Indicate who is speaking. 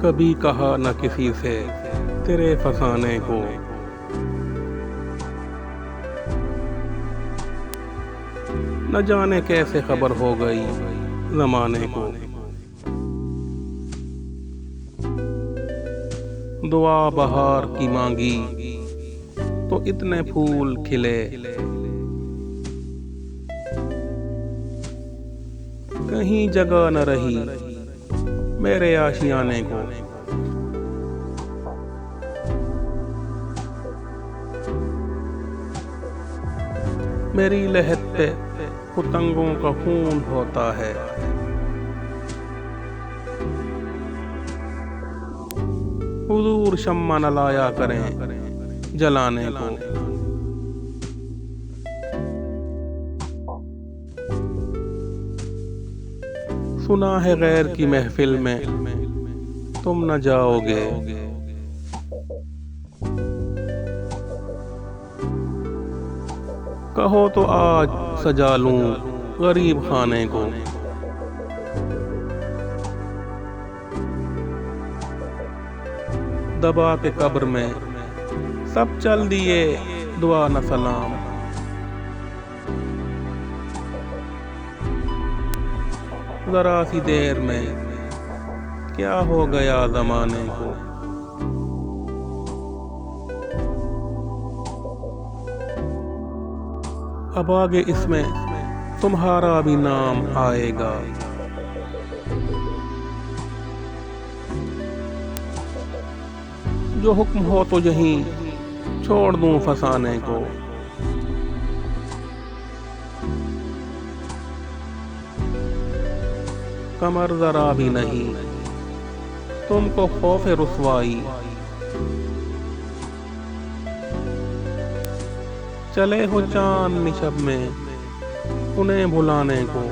Speaker 1: कभी कहा न किसी से तेरे फसाने को, न जाने कैसे खबर हो गई जमाने को। दुआ बहार की मांगी तो इतने फूल खिले, कहीं जगह न रही मेरे आशियाने को। मेरी लहद पे पतंगों का खून होता है, हुजूर शम्मा न लाया करें जलाने को। सुना है गैर की महफिल में तुम न जाओगे, कहो तो आज सजा लूं गरीब खाने को। दबा के कब्र में सब चल दिए दुआ न सलाम, जरा सी देर में क्या हो गया जमाने को। अब आगे इसमें तुम्हारा भी नाम आएगा, जो हुक्म हो तो यहीं छोड़ दूं फसाने को। कमर जरा भी नहीं तुमको खौफ रुसवाई, चले हो चांद निशब में उन्हें भुलाने को।